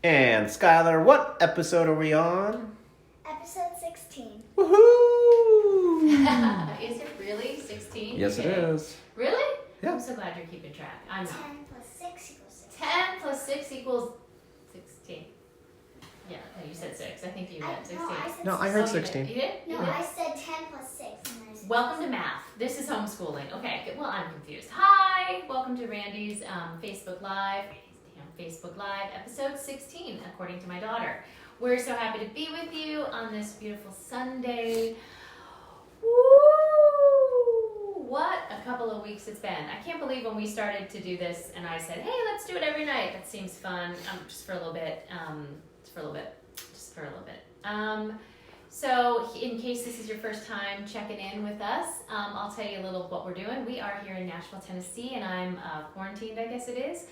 And Skylar, what episode are we on? Episode 16. Woohoo! Is it really 16? Yes, it is. Really? Yeah. I'm so glad you're keeping track. I'm 10 not. plus 6 equals 16. 10 plus 6 equals 16. Yeah, no, you said 6. I think you meant 16. No, I said No, I 16. heard Oh, 16. You did? No, You did? I said 10 plus 6. And I said Welcome to math. This is homeschooling. Okay, good. Well, I'm confused. Hi! Welcome to Randi's Facebook Live. Facebook Live, episode 16, according to my daughter. We're so happy to be with you on this beautiful Sunday. Woo! What a couple of weeks it's been. I can't believe when we started to do this and I said, hey, let's do it every night. That seems fun. Just for a little bit. So in case this is your first time checking in with us, I'll tell you a little what we're doing. We are here in Nashville, Tennessee, and I'm quarantined, I guess it is,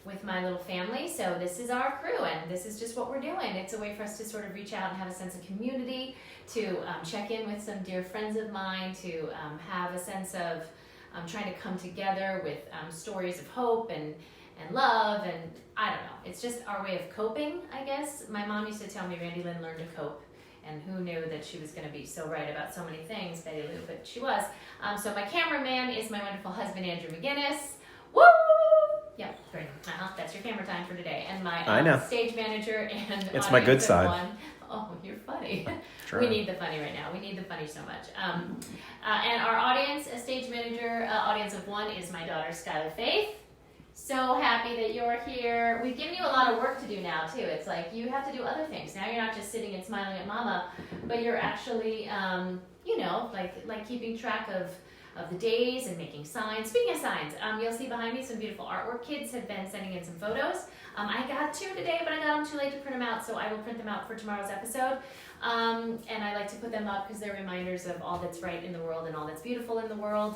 with my little family. So this is our crew, and this is just what we're doing. It's a way for us to sort of reach out and have a sense of community, to check in with some dear friends of mine, to have a sense of trying to come together with stories of hope and love, and I don't know. It's just our way of coping, I guess. My mom used to tell me Randi Lynn learned to cope. And who knew that she was going to be so right about so many things, Betty Lou, but she was. So my cameraman is my wonderful husband, Andrew McGinnis. Woo! Yep, great. That's your camera time for today. And my stage manager and it's my good side. One. Oh, you're funny. Sure. We need the funny right now. We need the funny so much. And our audience, a stage manager, audience of one is my daughter, Skylar Faith. So happy that you're here. We've given you a lot of work to do now, too. It's like you have to do other things. Now you're not just sitting and smiling at mama, but you're actually, like keeping track of the days and making signs. Speaking of signs, you'll see behind me some beautiful artwork. Kids have been sending in some photos. I got 2 today, but I got them too late to print them out, so I will print them out for tomorrow's episode. And I like to put them up because they're reminders of all that's right in the world and all that's beautiful in the world.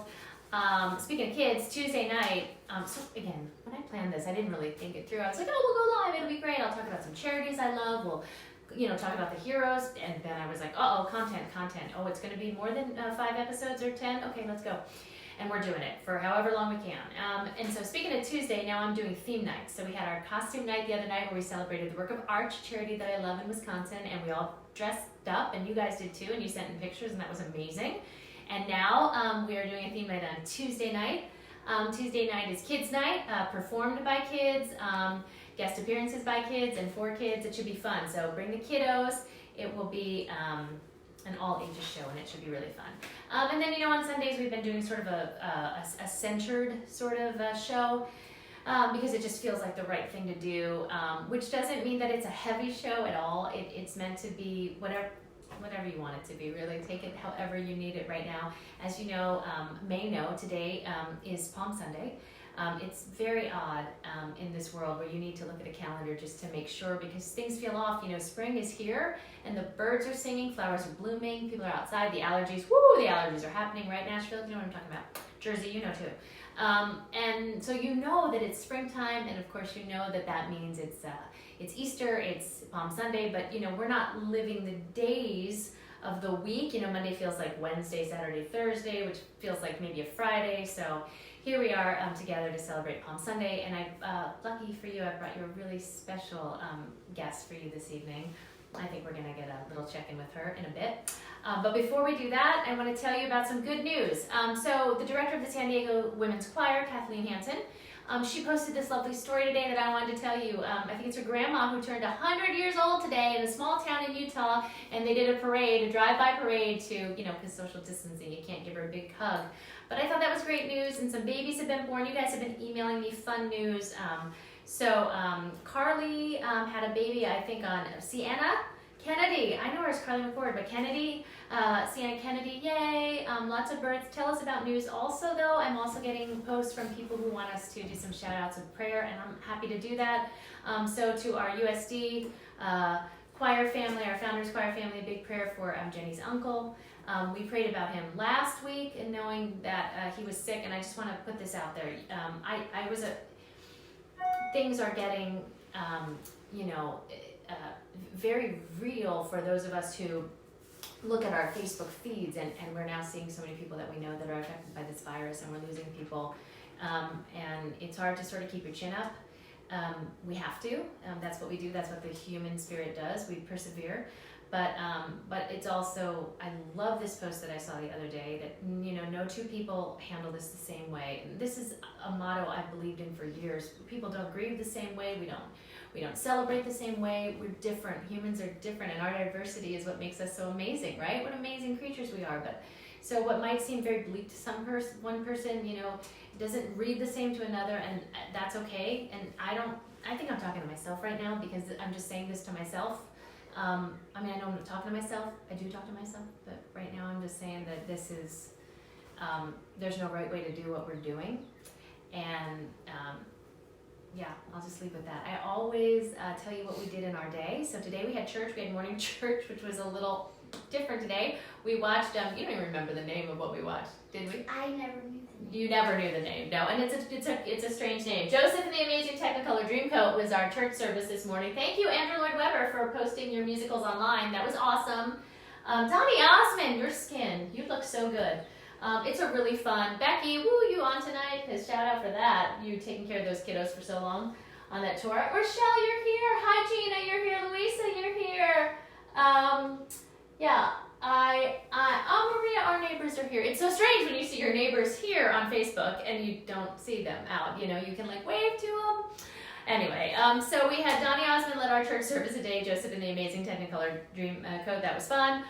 Speaking of kids, Tuesday night, so again, when I planned this, I didn't really think it through. I was like, oh, we'll go live, it'll be great. I'll talk about some charities I love. We'll, talk about the heroes. And then I was like, content. Oh, it's going to be more than 5 episodes or 10? Okay, let's go. And we're doing it for however long we can. And so speaking of Tuesday, now I'm doing theme nights. So we had our costume night the other night where we celebrated the Work of Art charity that I love in Wisconsin. And we all dressed up, and you guys did too, and you sent in pictures, and that was amazing. And now we are doing a theme night on Tuesday night. Tuesday night is Kids Night, performed by kids, guest appearances by kids, and for kids. It should be fun. So bring the kiddos. It will be an all ages show, and it should be really fun. And then, on Sundays we've been doing sort of a centered sort of show. Because it just feels like the right thing to do, which doesn't mean that it's a heavy show at all. It's meant to be whatever you want it to be, really. Take it however you need it right now. As you know, today is Palm Sunday. It's very odd in this world where you need to look at a calendar just to make sure, because things feel off. Spring is here, and the birds are singing, flowers are blooming, people are outside, the allergies are happening, right, Nashville? You know what I'm talking about. Jersey, you know too. And so you know that it's springtime, and of course you know that means it's Easter, it's Palm Sunday, but we're not living the days of the week. Monday feels like Wednesday, Saturday, Thursday, which feels like maybe a Friday. So here we are together to celebrate Palm Sunday, and lucky for you, I brought you a really special guest for you this evening. I think we're gonna get a little check-in with her in a bit. But before we do that, I want to tell you about some good news. So the director of the San Diego Women's Choir, Kathleen Hansen, she posted this lovely story today that I wanted to tell you. I think it's her grandma who turned 100 years old today in a small town in Utah, and they did a drive-by parade to, because social distancing, you can't give her a big hug. But I thought that was great news, and some babies have been born. You guys have been emailing me fun news. So Carly had a baby, I think, on Sienna Kennedy. I know her as Carly McCord, but Kennedy, Sienna Kennedy, yay. Lots of births. Tell us about news. Also, though, I'm also getting posts from people who want us to do some shout-outs of prayer, and I'm happy to do that. So to our USD choir family, our Founders Choir family, a big prayer for Jenny's uncle. We prayed about him last week, and knowing that he was sick, and I just want to put this out there. Things are getting, very real for those of us who look at our Facebook feeds, and we're now seeing so many people that we know that are affected by this virus, and we're losing people. And it's hard to sort of keep your chin up. we have to. That's what we do. That's what the human spirit does. We persevere. But it's also, I love this post that I saw the other day that, no two people handle this the same way. And this is a motto I've believed in for years. People don't grieve the same way. We don't celebrate the same way. We're different. Humans are different, and our diversity is what makes us so amazing, right? What amazing creatures we are. But so what might seem very bleak to one person, doesn't read the same to another, and that's okay. And I think I'm talking to myself right now because I'm just saying this to myself. I know I'm not talking to myself. I do talk to myself, but right now I'm just saying that this is, there's no right way to do what we're doing. And I'll just leave with that. I always tell you what we did in our day. So today we had church. We had morning church, which was a little different today. We watched, you don't even remember the name of what we watched, did we? I never knew the name. You never knew the name, no, and it's a strange name. Joseph and the Amazing Technicolor Dreamcoat was our church service this morning. Thank you, Andrew Lloyd Webber, for posting your musicals online. That was awesome. Donnie Osmond, your skin, you look so good. It's a really fun. Becky, you on tonight? Because shout out for that. You taking care of those kiddos for so long on that tour. Rochelle, you're here. Hi, Gina, you're here. Louisa, you're here. Maria, our neighbors are here. It's so strange when you see your neighbors here on Facebook and you don't see them out. You can wave to them. Anyway, so we had Donnie Osmond led our church service today, Joseph and the Amazing Technicolor Dreamcoat. That was fun.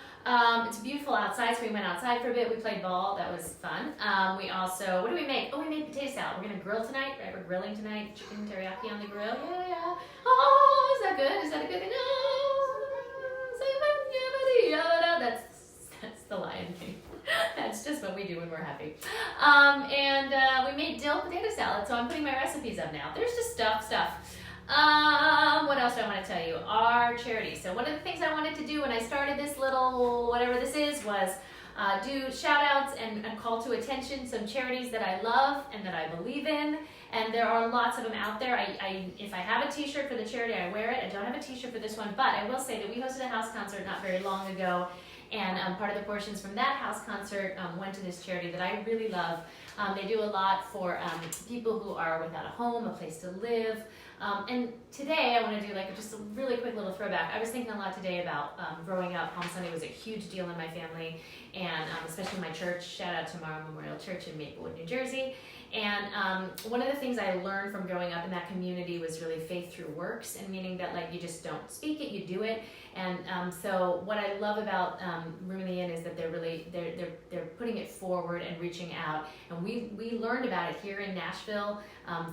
It's beautiful outside, so we went outside for a bit. We played ball. That was fun. We also, what did we make? Oh, we made potato salad. We're going to grill tonight, right? We're grilling tonight. Chicken teriyaki on the grill. Yeah. Oh, is that good? Is that a good thing? That's the Lion King. That's just what we do when we're happy. We made dill potato salad, so I'm putting my recipes up now. There's just stuff. What else do I want to tell you? Our charity. So one of the things I wanted to do when I started this little whatever this is was do shout outs and call to attention some charities that I love and that I believe in. And there are lots of them out there. If I have a t-shirt for the charity, I wear it. I don't have a t-shirt for this one, but I will say that we hosted a house concert not very long ago. And part of the portions from that house concert went to this charity that I really love. They do a lot for people who are without a home, a place to live. And today I want to do just a really quick little throwback. I was thinking a lot today about growing up. Palm Sunday was a huge deal in my family, and especially my church. Shout out to Mara Memorial Church in Maplewood, New Jersey. And one of the things I learned from growing up in that community was really faith through works, and meaning that you just don't speak it, you do it. And so what I love about Room in the Inn is that they're putting it forward and reaching out. And we learned about it here in Nashville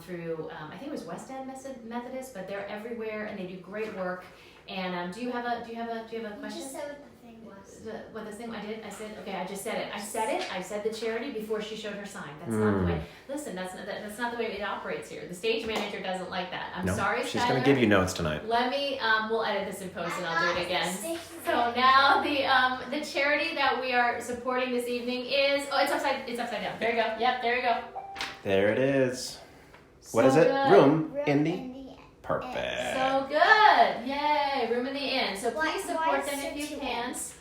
through I think it was West End Methodist, but they're everywhere and they do great work. And do you have a question? You just said what the thing was. What the thing I did? I said okay. I just said it. I said the charity before she showed her sign. That's not the way. Listen, that's not the way it operates here. The stage manager doesn't like that. I'm sorry, she's Skylar. going to give you notes tonight. Let me. We'll edit this in post and I'll do it again. So now the charity that we are supporting this evening is it's upside down. There you go. Yep. There you go. There it is. So What is it? good. Room in the Inn. Perfect. So good. Yay. Room in the Inn. So please Why support is them it if you two can. N's?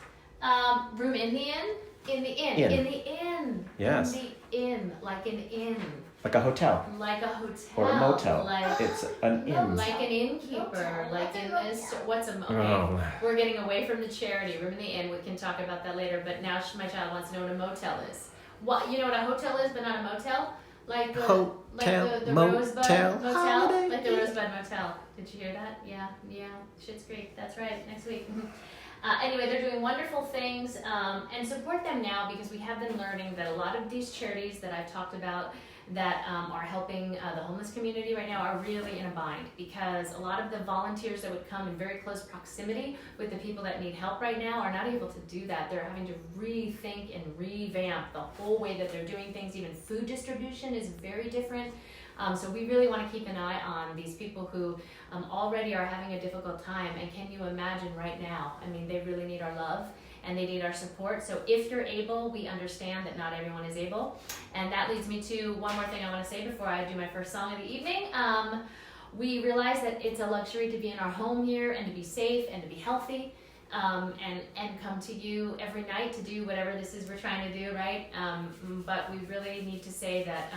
Room in the inn? In the inn. Inn. In the inn. Yes. In the inn. Like an inn. Like a hotel Like a hotel. or a motel. Like, It's an inn. like an innkeeper. Motel. Like in this. What's a okay. Oh. We're getting away from the charity. Room in the inn. We can talk about that later. But now my child wants to know what a motel is. What you know what a hotel is, but not a motel? Like the the Rosebud Motel. Holiday Like the Inn. Rosebud Motel. Did you hear that? Yeah. Schitt's Creek. That's right. Next week. Anyway, they're doing wonderful things, and support them now because we have been learning that a lot of these charities that I've talked about that are helping the homeless community right now are really in a bind because a lot of the volunteers that would come in very close proximity with the people that need help right now are not able to do that. They're having to rethink and revamp the whole way that they're doing things. Even food distribution is very different. So we really want to keep an eye on these people who already are having a difficult time. And can you imagine right now? I mean, they really need our love and they need our support. So if you're able, we understand that not everyone is able. And that leads me to one more thing I want to say before I do my first song of the evening. We realize that it's a luxury to be in our home here and to be safe and to be healthy. and come to you every night to do whatever this is we're trying to do, right? But we really need to say that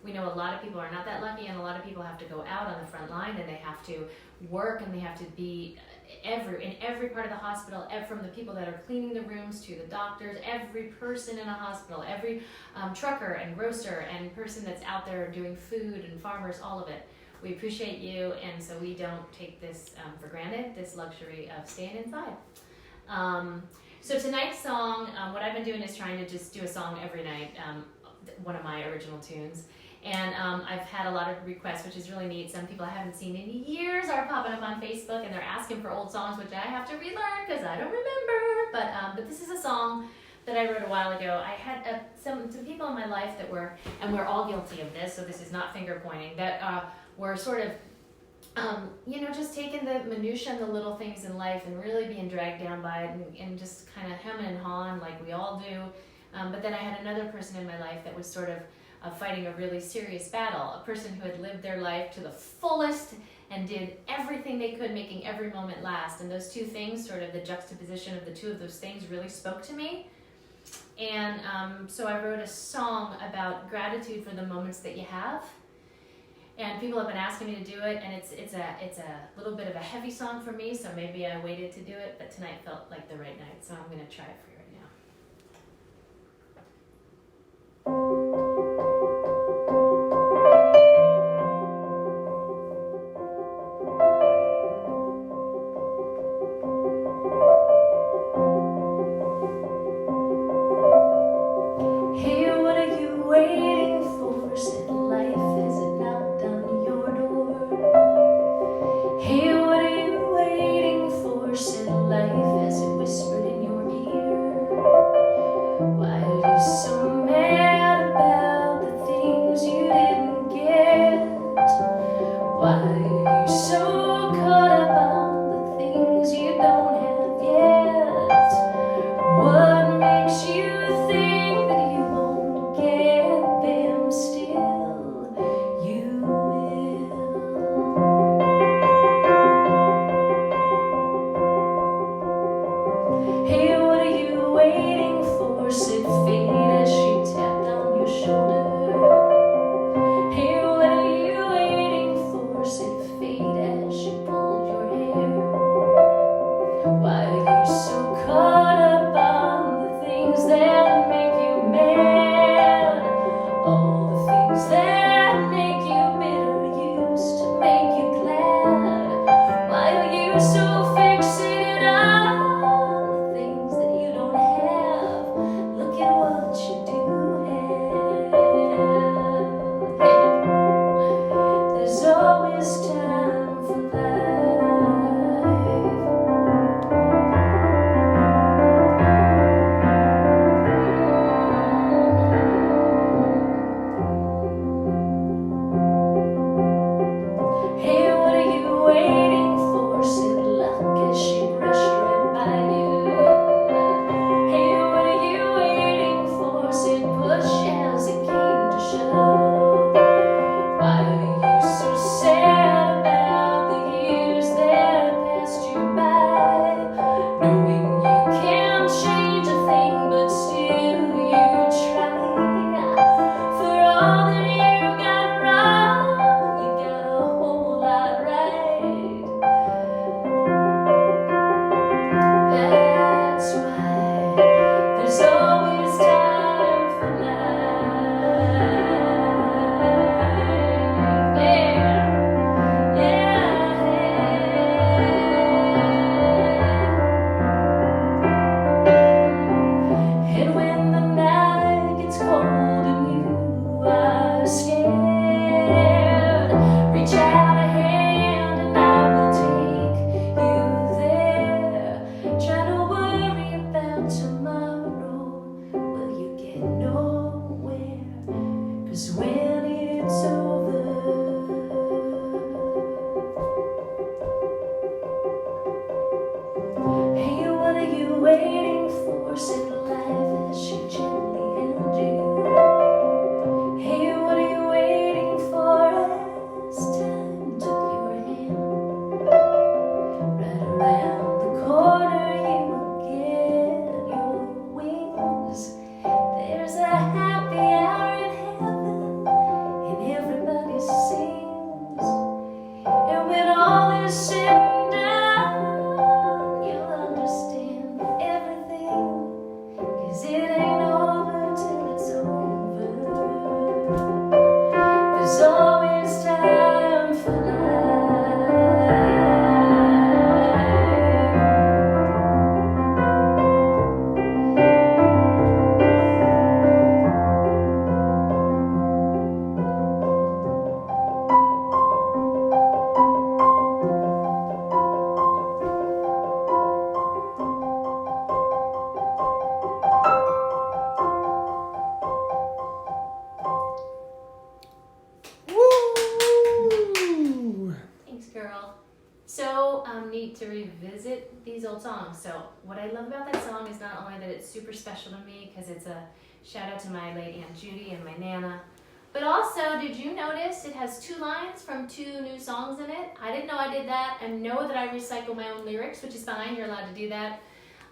we know a lot of people are not that lucky, and a lot of people have to go out on the front line, and they have to work, and they have to be in every part of the hospital, from the people that are cleaning the rooms to the doctors, every person in a hospital, every trucker and grocer and person that's out there doing food and farmers, all of it. We appreciate you, and so we don't take this for granted, this luxury of staying inside. So tonight's song, what I've been doing is trying to just do a song every night, one of my original tunes. And I've had a lot of requests, which is really neat. Some people I haven't seen in years are popping up on Facebook, and they're asking for old songs, which I have to relearn because I don't remember. But this is a song that I wrote a while ago. I had some people in my life that were, and we're all guilty of this, so this is not finger pointing, that were sort of, just taking the minutiae and the little things in life and really being dragged down by it and just kind of hemming and hawing like we all do. But then I had another person in my life that was sort of fighting a really serious battle, a person who had lived their life to the fullest and did everything they could, making every moment last. And those two things, sort of the juxtaposition of the two of those things, really spoke to me. And so I wrote a song about gratitude for the moments that you have. And people have been asking me to do it, and it's a little bit of a heavy song for me, so maybe I waited to do it, but tonight felt like the right night, so I'm going to try it for you right now. so neat to revisit these old songs. So what I love about that song is not only that it's super special to me because it's a shout out to my late Aunt Judy and my Nana, but also, did you notice it has 2 lines from 2 new songs in it? I didn't know I did that. I know that I recycle my own lyrics, which is fine. You're allowed to do that.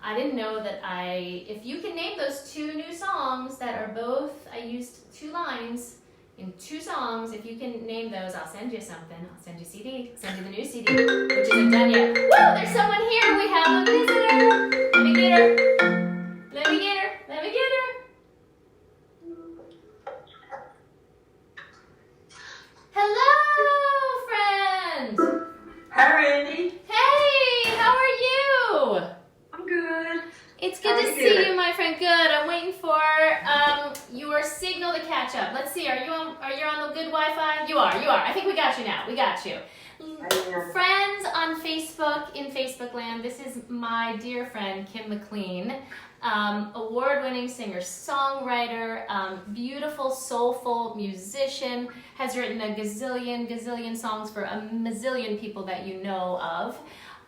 I didn't know that if you can name those 2 new songs that are both, I used 2 lines in 2 songs. If you can name those, I'll send you something. I'll send you a CD. I'll send you the new CD, which isn't done yet. Woo! There's someone here. We have a visitor. Let me get her. Let me get her. Let me get her. Hello, friend. Hi, Randy. Hey, how are you? I'm good. It's good to see you, my friend. Good. I'm waiting for your signal to catch up. Let's see. Are you on the good Wi-Fi? You are. I think we got you now. We got you. Friends on Facebook, in Facebook land, this is my dear friend, Kim McLean, award-winning singer, songwriter, beautiful, soulful musician, has written a gazillion songs for a mazillion people that you know of.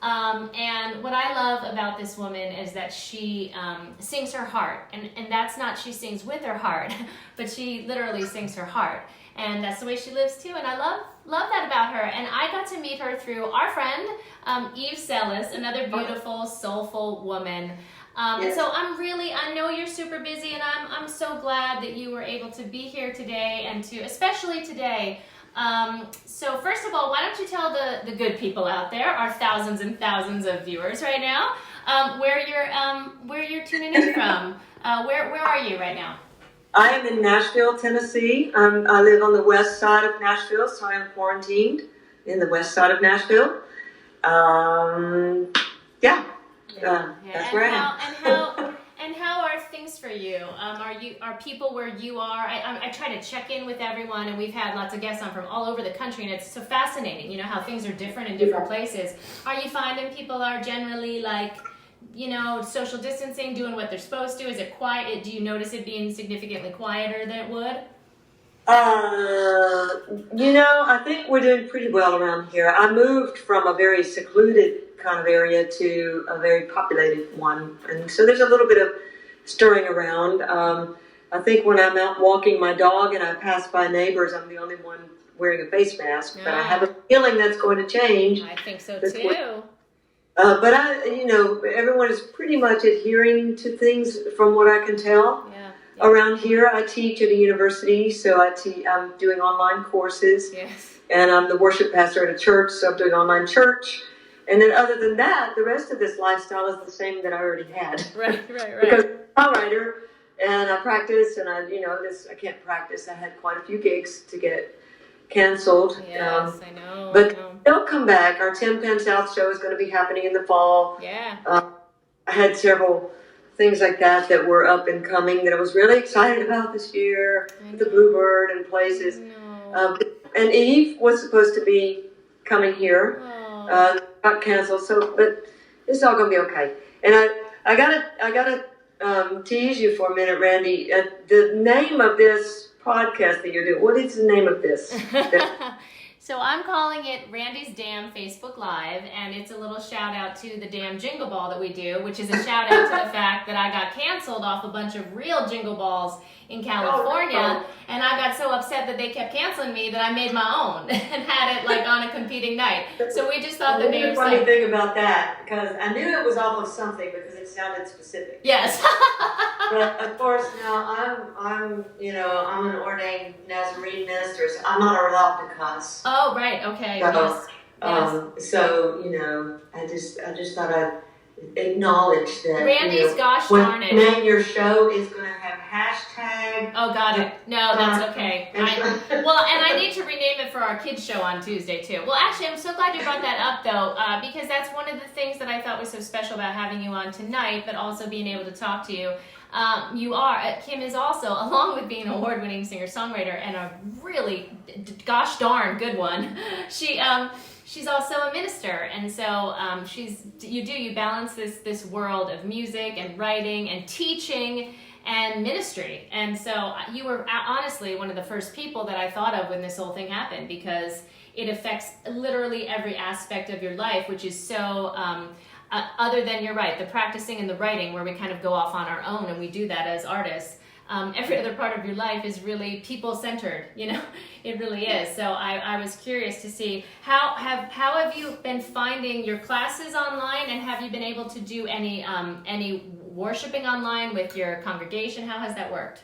And what I love about this woman is that she sings her heart, and that's not she sings with her heart, but she literally sings her heart. And that's the way she lives too, and I love that about her. And I got to meet her through our friend, Eve Sellis, another beautiful, soulful woman. And so I know you're super busy, and I'm so glad that you were able to be here today, and especially today. So first of all, why don't you tell the good people out there, our thousands and thousands of viewers right now, where you're tuning in from? Where are you right now? I am in Nashville, Tennessee. I live on the west side of Nashville, so I am quarantined in the west side of Nashville. That's where I am. And how are things for you? Are people where you are? I try to check in with everyone, and we've had lots of guests on from all over the country, and it's so fascinating, you know, how things are different in different places. Are you finding people are generally social distancing, doing what they're supposed to? Is it quiet? Do you notice it being significantly quieter than it would? I think we're doing pretty well around here. I moved from a very secluded kind of area to a very populated one, and so there's a little bit of stirring around. I think when I'm out walking my dog and I pass by neighbors, I'm the only one wearing a face mask, but I have a feeling that's going to change. I think so too. But everyone is pretty much adhering to things from what I can tell. Yeah. Around here, I teach at a university, so I'm doing online courses. Yes. And I'm the worship pastor at a church, so I'm doing online church. And then other than that, the rest of this lifestyle is the same that I already had. Right. Because I'm a songwriter, and I practice, and I can't practice. I had quite a few gigs to get canceled. Yes, I know. But they'll come back. Our 10 Pen South show is going to be happening in the fall. Yeah. I had several things like that were up and coming that I was really excited about this year. The Bluebird and places. And Eve was supposed to be coming here. Got canceled. But it's all going to be okay. And I gotta tease you for a minute, Randy. The name of this podcast that you're doing, what is the name of this? So I'm calling it Randy's Damn Facebook Live, and it's a little shout out to the damn jingle ball that we do, which is a shout out to the fact that I got canceled off a bunch of real jingle balls in California, and I got so upset that they kept canceling me that I made my own and had it on a competing night. So we just thought the name was funny thing about that, because I knew it was almost something because it sounded specific. Yes. But of course now I'm an ordained Nazarene minister, so I'm not allowed to cuss. Oh right, okay. Yes. So I just thought I'd acknowledge that. Randy's gosh darn it. When your show is going to have hashtag. Oh, got it. No, that's okay. And I need to rename it for our kids show on Tuesday too. Well, actually, I'm so glad you brought that up though, because that's one of the things that I thought was so special about having you on tonight, but also being able to talk to you. Kim is also, along with being an award-winning singer-songwriter and a really gosh darn good one, she's also a minister, and so you balance this world of music and writing and teaching and ministry, and so you were honestly one of the first people that I thought of when this whole thing happened, because it affects literally every aspect of your life, which is so other than, you're right, the practicing and the writing where we kind of go off on our own, and we do that as artists. Every other part of your life is really people-centered, you know, it really is. So I was curious to see how have you been finding your classes online, and have you been able to do any worshiping online with your congregation? How has that worked?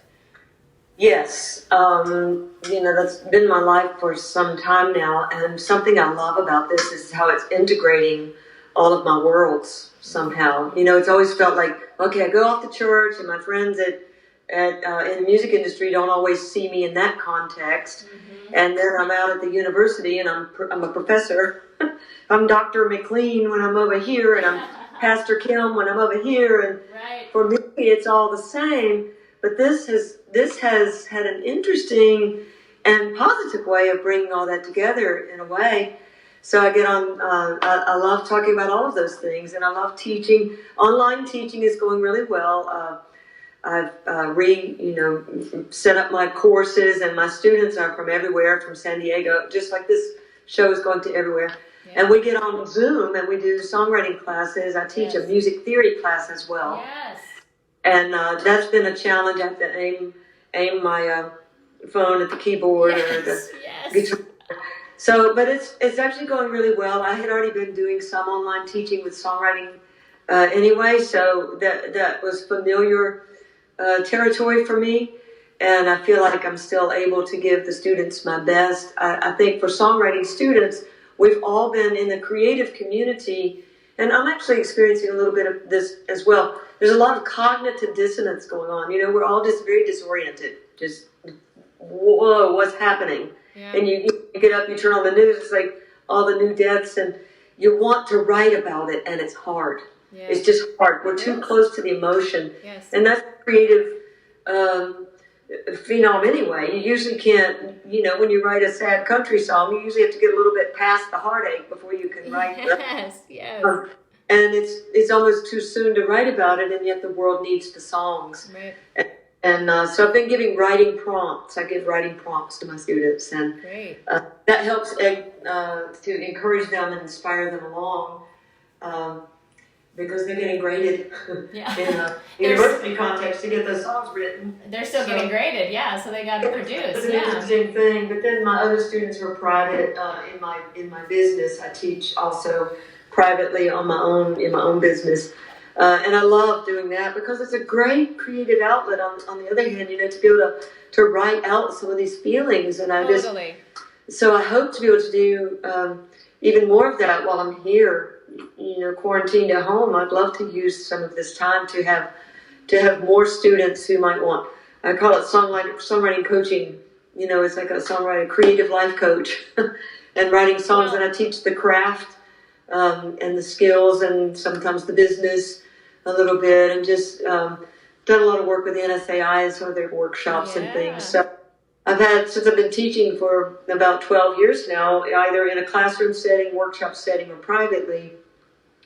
Yes, that's been my life for some time now, and something I love about this is how it's integrating all of my worlds somehow. You know, it's always felt like, okay, I go off to church, and my friends in the music industry don't always see me in that context. Mm-hmm. And then I'm out at the university, and I'm a professor. I'm Dr. McLean when I'm over here, and I'm Pastor Kim when I'm over here. And right. For me, it's all the same. But this has had an interesting and positive way of bringing all that together in a way. So I get on, I love talking about all of those things, and I love teaching. Online teaching is going really well. I've set up my courses, and my students are from everywhere, from San Diego, just like this show is going to everywhere. Yeah. And we get on Zoom, and we do songwriting classes. I teach a music theory class as well. Yes. And that's been a challenge. I have to aim my phone at the keyboard or the guitar. So, but it's actually going really well. I had already been doing some online teaching with songwriting anyway, so that was familiar territory for me, and I feel like I'm still able to give the students my best. I think for songwriting students, we've all been in the creative community, and I'm actually experiencing a little bit of this as well. There's a lot of cognitive dissonance going on. You know, we're all just very disoriented. Just, whoa, what's happening? Yeah. And you get up, you turn on the news, it's like all the new deaths, and you want to write about it, and it's hard. Yeah. It's just hard. We're too close to the emotion. Yes. And that's a creative phenom anyway. You usually can't, when you write a sad country song, you usually have to get a little bit past the heartache before you can write. Yes. And it's almost too soon to write about it, and yet the world needs the songs. Right. And so I've been giving writing prompts. I give writing prompts to my students, and that helps to encourage them and inspire them along, because they're getting graded in a university context to get those songs written. They're still getting graded, so they got to produce. It's an interesting thing. But then my other students were private in my business. I teach also privately in my own business. And I love doing that because it's a great creative outlet. On the other hand, to be able to write out some of these feelings, and so I hope to be able to do even more of that while I'm here, quarantined at home. I'd love to use some of this time to have more students who might want. I call it songwriting coaching. It's like a songwriter, creative life coach, and writing songs. And I teach the craft and the skills, and sometimes the business a little bit, and just done a lot of work with the NSAI and some of their workshops and things. So since I've been teaching for about 12 years now, either in a classroom setting, workshop setting, or privately.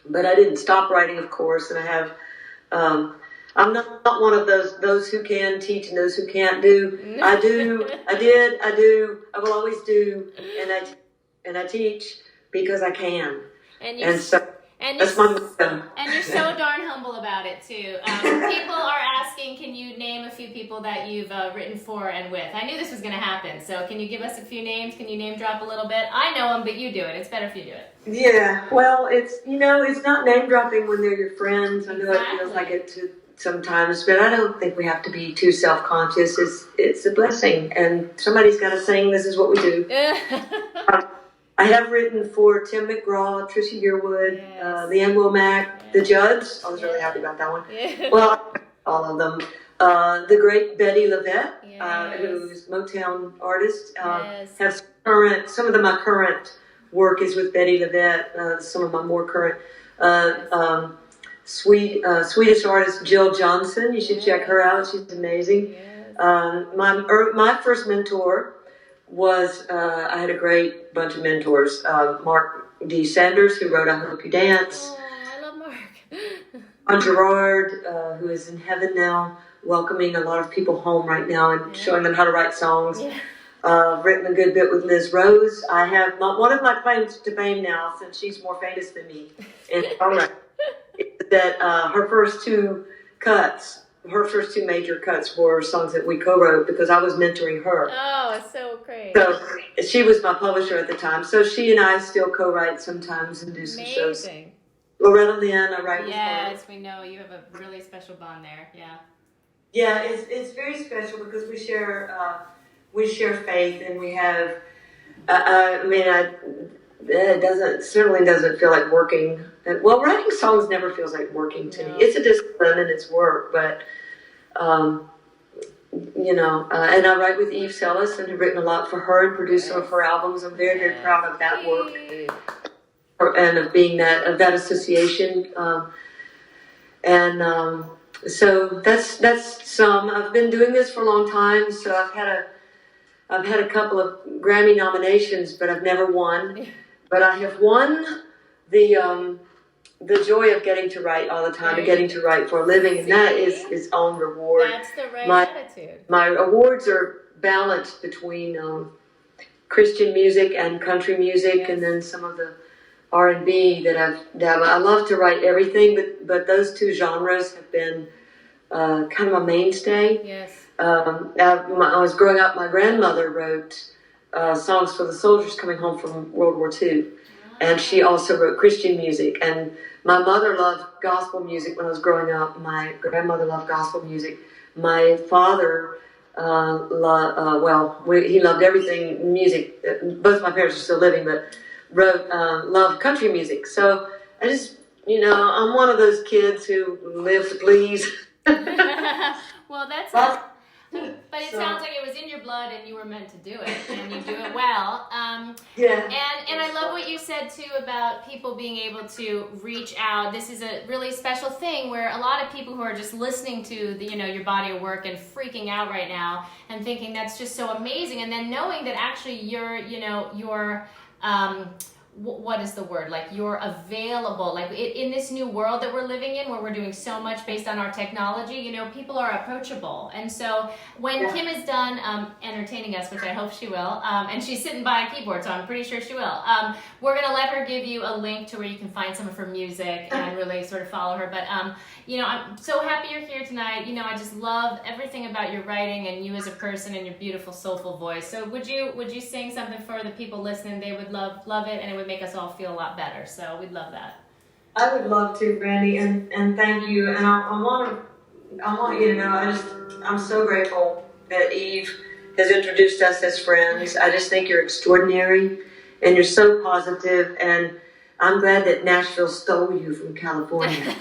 But I didn't stop writing, of course, and I have. I'm not one of those who can teach and those who can't do. I do. I did. I do. I will always do, and I teach because I can. And you're so darn humble about it too. People are asking, can you name a few people that you've written for and with? I knew this was going to happen, so can you give us a few names? Can you name drop a little bit? I know them, but you do it. It's better if you do it. Yeah, well, it's not name dropping when they're your friends. I know it feels like it sometimes, but I don't think we have to be too self-conscious. It's a blessing, and somebody's got to sing. This is what we do. I have written for Tim McGraw, Trisha Yearwood, Leanne Womack, the Judds. I was really happy about that one. Yeah. Well, all of them. The great Betty Lavette, who's Motown artist. Have some of my current work is with Betty Lavette. Some of my more current Swedish artist Jill Johnson. You should check her out. She's amazing. Yes. My first mentor was I had a great bunch of mentors. Mark D. Sanders, who wrote "I Hope You Dance." Oh, I love Mark. John Gerard, who is in heaven now, welcoming a lot of people home right now and showing them how to write songs. Yeah. written a good bit with Liz Rose. I have one of my claims to fame now, since she's more famous than me, in songwriting, is that her first two major cuts were songs that we co-wrote because I was mentoring her. Oh, so great. So she was my publisher at the time. So she and I still co-write sometimes and do some shows. Amazing. Loretta Lynn, I write with her. Yes, we know you have a really special bond there. Yeah. Yeah, it's very special because we share faith, and we have. It certainly doesn't feel like working. Well, writing songs never feels like working to me. It's a discipline and it's work, but and I write with Eve Sellis and have written a lot for her and produced some of her albums. I'm very, very proud of that work and of being of that association. So that's some. I've been doing this for a long time, so I've had a couple of Grammy nominations, but I've never won. But I have won the joy of getting to write all the time and getting to write for a living, and that is its own reward. That's the right attitude. My awards are balanced between Christian music and country music, and then some of the R&B that I love to write everything, but those two genres have been kind of a mainstay. Yes. I was growing up, my grandmother wrote songs for the soldiers coming home from World War II. And she also wrote Christian music. And my mother loved gospel music when I was growing up. My grandmother loved gospel music. My father, he loved everything music. Both my parents are still living, but loved country music. So I just, I'm one of those kids who live to please. Well, that's but it sounds like it was in your blood and you were meant to do it, and you do it well. Yeah. And I love what you said too about people being able to reach out. This is a really special thing where a lot of people who are just listening to your body of work and freaking out right now and thinking that's just so amazing, and then knowing that actually you're what is the word? Like you're available. Like in this new world that we're living in, where we're doing so much based on our technology, people are approachable. And so when Kim is done entertaining us, which I hope she will, and she's sitting by a keyboard, so I'm pretty sure she will, we're going to let her give you a link to where you can find some of her music and really sort of follow her. But, I'm so happy you're here tonight. I just love everything about your writing and you as a person and your beautiful, soulful voice. So would you sing something for the people listening? They would love it, and it would make us all feel a lot better. So we'd love that. I would love to, Randi, and thank you. And I want you to know, I'm so grateful that Eve has introduced us as friends. I just think you're extraordinary, and you're so positive, and I'm glad that Nashville stole you from California.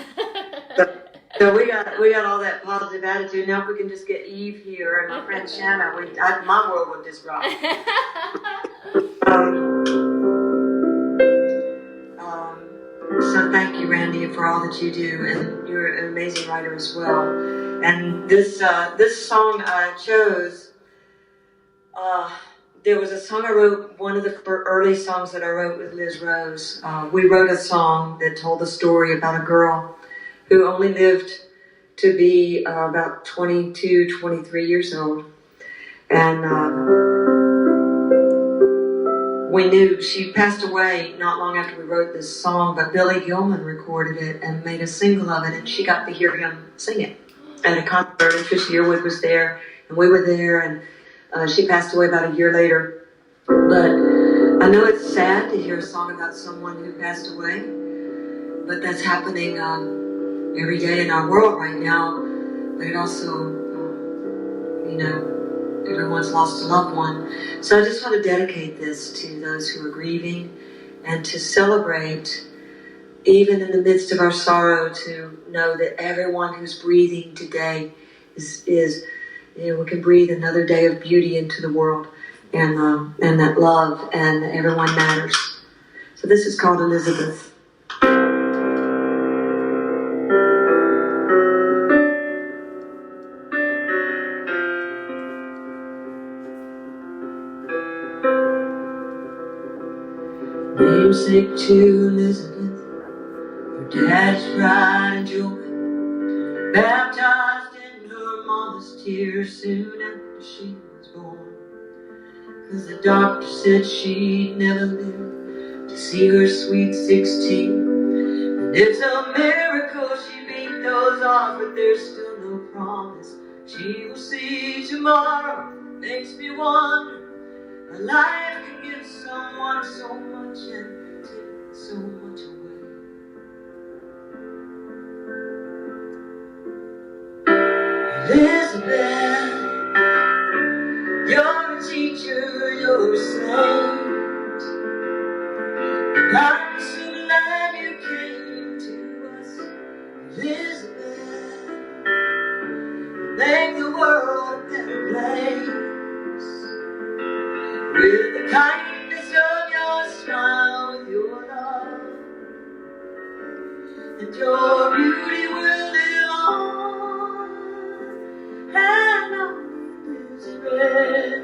So we got all that positive attitude. Now if we can just get Eve here and my friend Shanna, my world would just rock. So thank you, Randi, for all that you do, and you're an amazing writer as well. And this song I chose, there was a song I wrote, one of the early songs that I wrote with Liz Rose. We wrote a song that told the story about a girl who only lived to be about 22, 23 years old. And we knew she passed away not long after we wrote this song, but Billy Gilman recorded it and made a single of it, and she got to hear him sing it at a concert, and Tricia Yearwood was there, and we were there, and she passed away about a year later. But I know it's sad to hear a song about someone who passed away, but that's happening every day in our world right now. But it also, everyone's lost a loved one. So I just want to dedicate this to those who are grieving, and to celebrate, even in the midst of our sorrow, to know that everyone who's breathing today is we can breathe another day of beauty into the world, and that love and everyone matters. So this is called Elisabeth. Namesake to Elisabeth, her dad's pride and joy, baptized in her mama's tears soon after she was born. 'cause the doctor said she'd never live to see her sweet 16. And it's a miracle she beat those odds, but there's still no promise she will see tomorrow. Makes me wonder, a life can give someone so much and take so much away. Elisabeth, you're a teacher, you're a saint. And I'm so glad you came to us, Elisabeth. Make the world a better place with the kindness of your smile, with your love, and your beauty will live on and on, Elizabeth.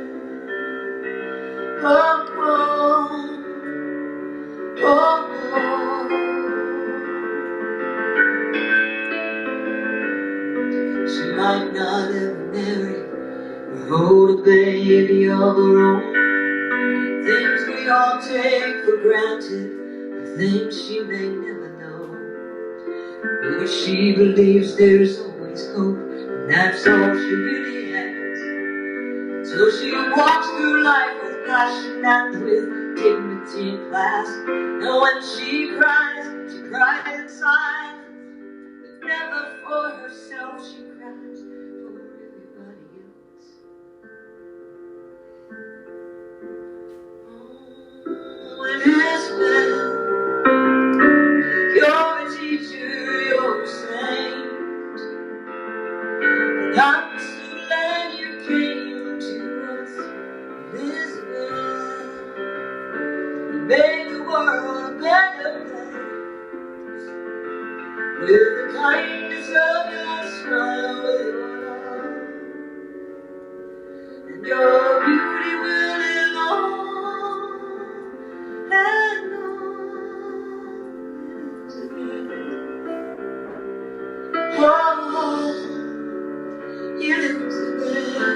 Oh, oh, oh, oh. She might not ever marry or hold a baby of her own. Things we all take for granted, things she may never know. But she believes there's always hope, and that's all she really has. So she walks through life with passion and with dignity and class. And when she cries in silence, but never for herself. She cries for everybody else. Oh, Elisabeth, you're a teacher, you're a saint. And I'm so glad you came to us, Elisabeth. You made the world a better place with the kindness of your smile, with your love, and your beauty will live on and on. Oh, Elisabeth.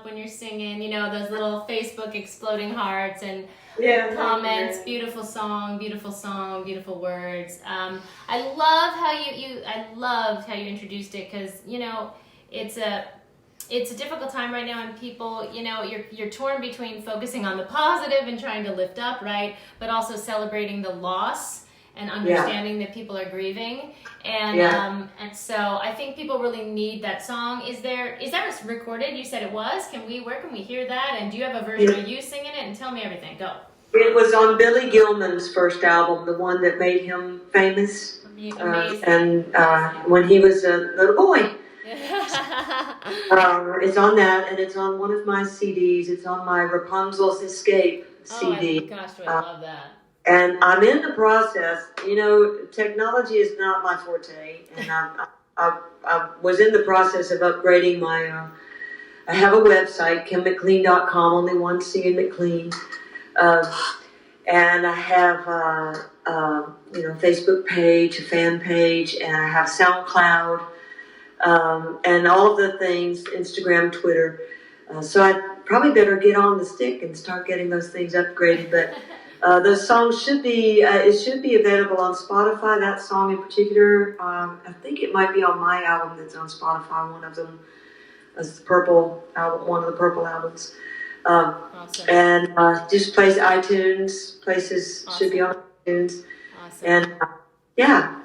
When you're singing, you know, those little Facebook exploding hearts and comments. Yeah. Beautiful song, beautiful words. I love how I loved how you introduced it, because you know it's a difficult time right now, and people, you know, you're torn between focusing on the positive and trying to lift up, right, but also celebrating the loss and understanding that people are grieving, and so I think people really need that song. Is that recorded? You said it was. Where can we hear that? And do you have a version of you singing it? And tell me everything. Go. It was on Billy Gilman's first album, the one that made him famous. Amazing. When he was a little boy. It's on that, and it's on one of my CDs. It's on my Rapunzel's Escape CD. Oh my gosh, do I love that. And I'm in the process. You know, technology is not my forte, and I was in the process of upgrading my. I have a website, KimMcLean.com, only one C in McLean, and I have Facebook page, a fan page, and I have SoundCloud, and all of the things, Instagram, Twitter. So I probably better get on the stick and start getting those things upgraded, but. Those songs should be available on Spotify. That song in particular, I think it might be on my album that's on Spotify. One of them is the Purple album, one of the Purple albums. Awesome. And just iTunes places should be on iTunes. Awesome. And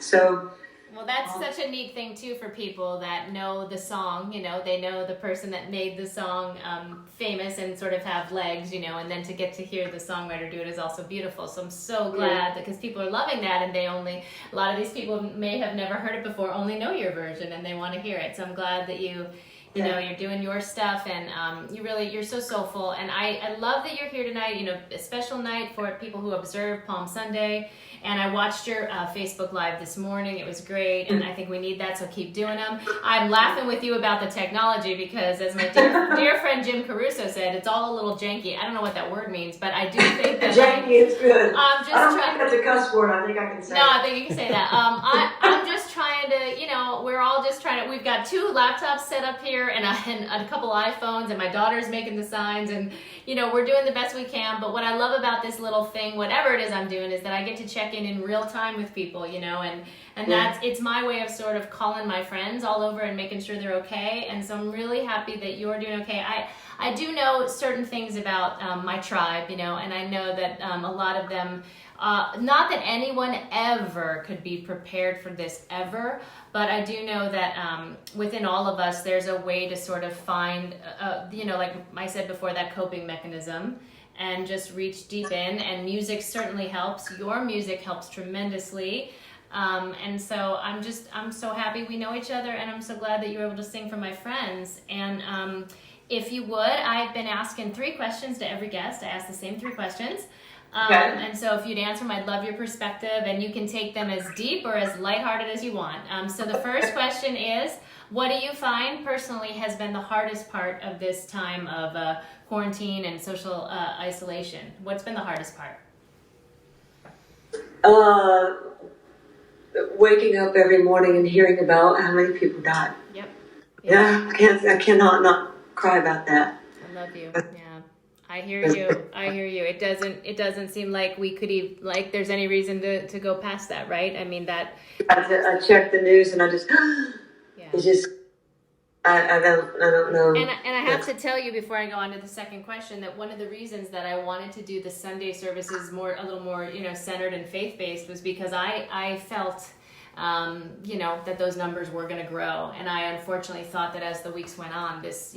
so. Well, that's such a neat thing too for people that know the song. You know, they know the person that made the song famous and sort of have legs. You know, and then to get to hear the songwriter do it is also beautiful. So I'm so glad because people are loving that, and a lot of these people may have never heard it before, only know your version, and they want to hear it. So I'm glad that you You know, you're doing your stuff, and you're so soulful. And I love that you're here tonight. You know, a special night for people who observe Palm Sunday. And I watched your Facebook Live this morning. It was great, and I think we need that, so keep doing them. I'm laughing with you about the technology because, as my dear friend Jim Caruso said, it's all a little janky. I don't know what that word means, but I do think that... Janky is good. I don't think that's a cuss word. I think I can say No, I think you can say that. I'm just trying to, you know, we're all just trying to... We've got 2 laptops set up here and a couple iPhones, and my daughter's making the signs, and, you know, we're doing the best we can. But what I love about this little thing, whatever it is I'm doing, is that I get to check in real time with people, you know, and that's, it's my way of sort of calling my friends all over and making sure they're okay. And so I'm really happy that you're doing okay. I do know certain things about my tribe, you know, and I know that a lot of them, not that anyone ever could be prepared for this ever, but I do know that within all of us, there's a way to sort of find, you know, like I said before, that coping mechanism, and just reach deep in. And music certainly helps. Your music helps tremendously. And so I'm so happy we know each other, and I'm so glad that you were able to sing for my friends. And if you would, I've been asking 3 questions to every guest. I ask the same 3 questions. And so if you'd answer them, I'd love your perspective, and you can take them as deep or as lighthearted as you want. So the first question is, what do you find personally has been the hardest part of this time of quarantine and social isolation? What's been the hardest part? Waking up every morning and hearing about how many people died. Yep. Yeah, I cannot not cry about that. I love you. Yeah. I hear you. I hear you. It doesn't seem like we could even, like there's any reason to go past that, right? I mean that. I check the news and I just, yeah. It's just, I don't know. And I have to tell you before I go on to the second question that one of the reasons that I wanted to do the Sunday services a little more, you know, centered and faith-based was because I felt, you know, that those numbers were going to grow. And I unfortunately thought that as the weeks went on, this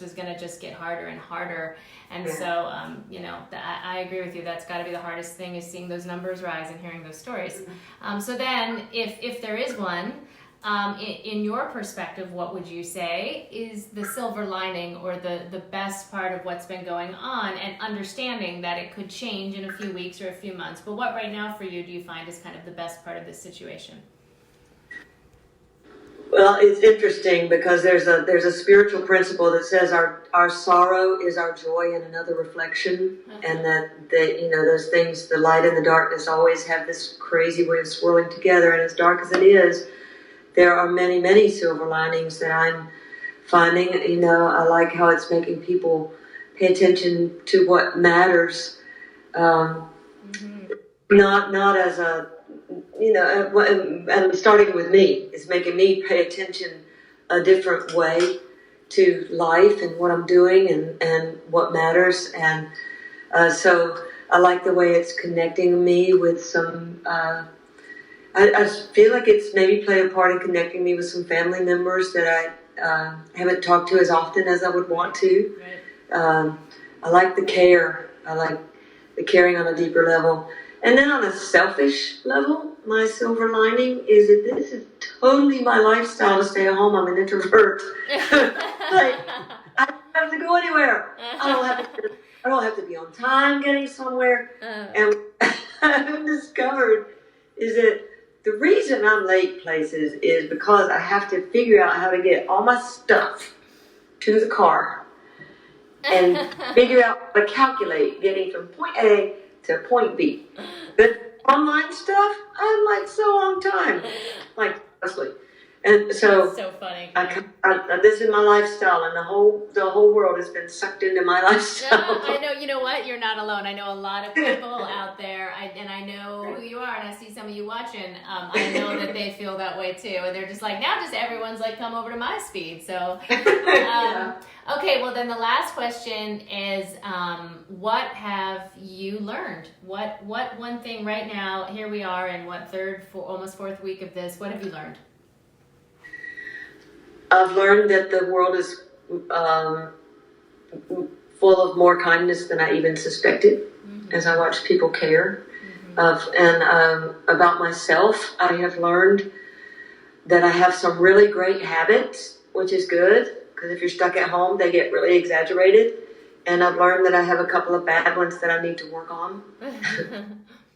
was going to just get harder and harder. And so, you know, I agree with you. That's got to be the hardest thing, is seeing those numbers rise and hearing those stories. So then if there is one, in your perspective, what would you say is the silver lining or the best part of what's been going on, and understanding that it could change in a few weeks or a few months? But what right now for you do you find is kind of the best part of this situation? Well, it's interesting because there's a spiritual principle that says our sorrow is our joy in another reflection, and that you know, those things, the light and the darkness, always have this crazy way of swirling together. And as dark as it is, there are many, many silver linings that I'm finding. You know, I like how it's making people pay attention to what matters, not as a, you know, and starting with me, it's making me pay attention a different way to life and what I'm doing and what matters. And so I like the way it's connecting me with some, I feel like it's maybe played a part in connecting me with some family members that I haven't talked to as often as I would want to. Right. I like the care. I like the caring on a deeper level. And then on a selfish level, my silver lining is that this is totally my lifestyle to stay at home. I'm an introvert. Like, I don't have to go anywhere. I don't have to be on time getting somewhere. And what I've discovered is that the reason I'm late places is because I have to figure out how to get all my stuff to the car and figure out how to calculate getting from point A to point B. But online stuff, I'm like so on time, like honestly. And so, that's so funny. This is my lifestyle, and the whole world has been sucked into my lifestyle. I know. You know what? You're not alone. I know a lot of people out there, and I know who you are, and I see some of you watching. I know that they feel that way too, and they're just like, now just everyone's like, come over to my speed. So, okay. Well, then the last question is, what have you learned? What one thing right now? Here we are in almost fourth week of this. What have you learned? I've learned that the world is full of more kindness than I even suspected, as I watch people care. And about myself, I have learned that I have some really great habits, which is good, because if you're stuck at home, they get really exaggerated. And I've learned that I have a couple of bad ones that I need to work on.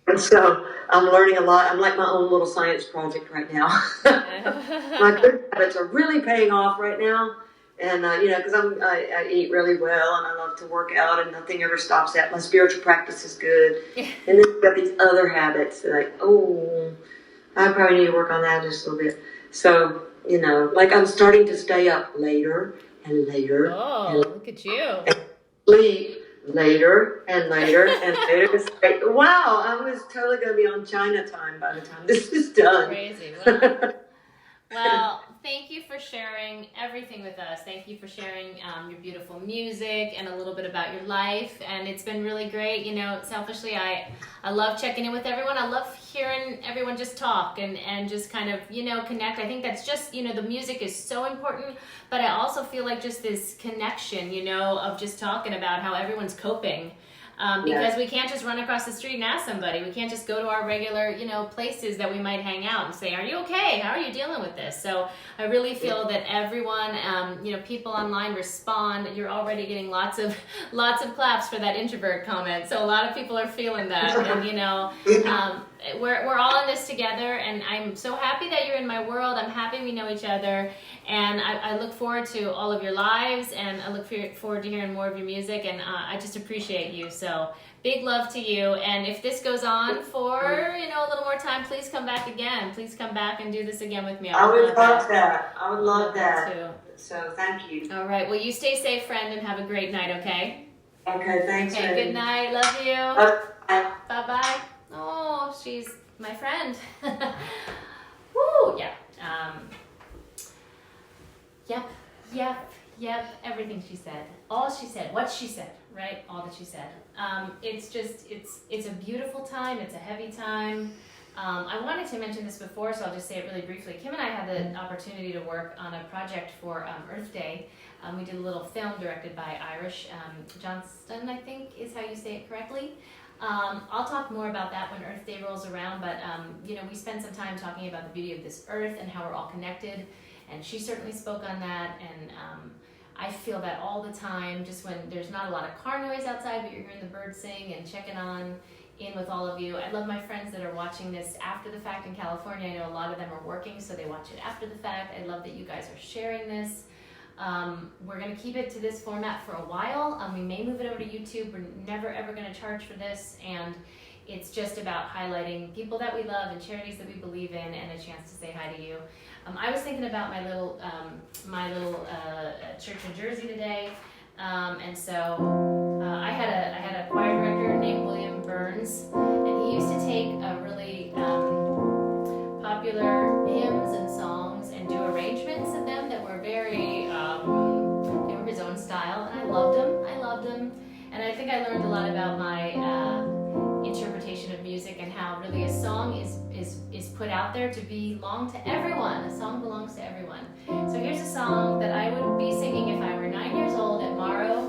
And so I'm learning a lot. I'm like my own little science project right now. My good habits are really paying off right now. And, because I eat really well and I love to work out and nothing ever stops that. My spiritual practice is good. And then I've got these other habits that I probably need to work on that just a little bit. So, like I'm starting to stay up later and later. Oh, and look at you. And sleep later and later and later. It's like, wow, I was totally going to be on China time by the time this is done. Crazy. Wow. Well, thank you for sharing everything with us. Thank you for sharing your beautiful music and a little bit about your life. And it's been really great. Selfishly, I love checking in with everyone. I love hearing everyone just talk and just kind of, connect. I think that's just, the music is so important. But I also feel like just this connection, of just talking about how everyone's coping. Because we can't just run across the street and ask somebody. We can't just go to our regular, places that we might hang out and say, are you okay? How are you dealing with this? So I really feel that everyone, people online respond. You're already getting lots of claps for that introvert comment. So a lot of people are feeling that. And, we're all in this together. And I'm so happy that you're in my world. I'm happy we know each other. And I look forward to all of your lives. And I look forward to hearing more of your music. And I just appreciate you. So big love to you. And if this goes on for, a little more time, please come back again. Please come back and do this again with me. I would love that. I would love that too. So thank you. All right. Well, you stay safe, friend, and have a great night, okay? Okay, thanks. Okay, Randi. good night. Love you. Bye. Bye-bye. Oh, she's my friend. Woo, yeah. Yep. Everything she said. All she said. What she said. Right? All that she said. It's a beautiful time. It's a heavy time. I wanted to mention this before, so I'll just say it really briefly. Kim and I had the opportunity to work on a project for Earth Day. We did a little film directed by Irish Johnston, I think is how you say it correctly. I'll talk more about that when Earth Day rolls around, but we spent some time talking about the beauty of this earth and how we're all connected, and she certainly spoke on that, and I feel that all the time, just when there's not a lot of car noise outside, but you're hearing the birds sing and checking in with all of you. I love my friends that are watching this after the fact in California. I know a lot of them are working, so they watch it after the fact. I love that you guys are sharing this. We're going to keep it to this format for a while. We may move it over to YouTube. We're never ever going to charge for this, and it's just about highlighting people that we love and charities that we believe in, and a chance to say hi to you. I was thinking about my little church in Jersey today, and so I had a choir director named William Burns, and he used to take a really popular hymns and songs and do arrangements of them that were very they were his own style, and I loved them, and I think I learned a lot about my interpretation of music and how really a song is put out there to belong to everyone. A song belongs to everyone. So here's a song that I would be singing if I were 9 years old at Morrow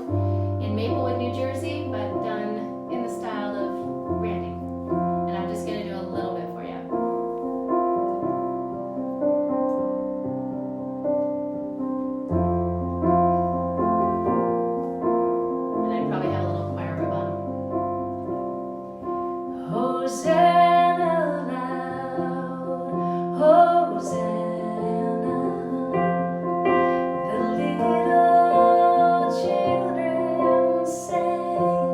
in Maplewood, New Jersey, but done in the style of Randi. And I'm just going to do a little bit for you. And I'd probably have a little choir rebuttal. Hosanna loud, Hosanna, the little children sang.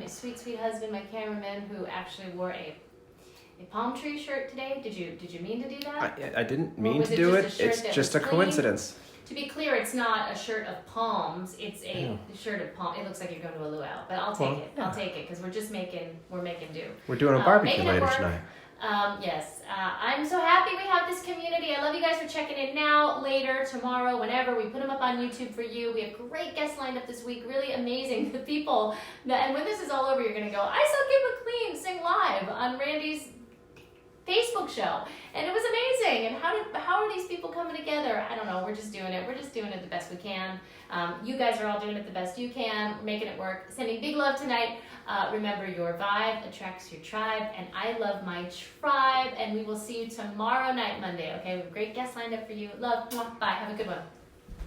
my sweet, sweet husband, my cameraman, who actually wore a palm tree shirt today. Did you mean to do that? I didn't Or mean was to it do just a it. shirt It's that just a was clean? coincidence. To be clear, it's not a shirt of palms. It's a shirt of palm. It looks like you're going to a luau, but I'll take it. I'll take it because we're making do. We're doing a barbecue making it later work. tonight. Yes, I'm so happy we have this community. I love you guys for checking in now, later, tomorrow, whenever. We put them up on YouTube for you. We have great guests lined up this week. Really amazing. The people. And when this is all over, you're going to go, I saw Kim McLean sing live on Randi's Facebook show, and it was amazing. And how are these people coming together? I don't know. We're just doing it. We're just doing it the best we can. You guys are all doing it the best you can. We're making it work. Sending big love tonight. Remember, your vibe attracts your tribe, and I love my tribe. And we will see you tomorrow night, Monday. Okay, we have great guests lined up for you. Love. Bye. Have a good one.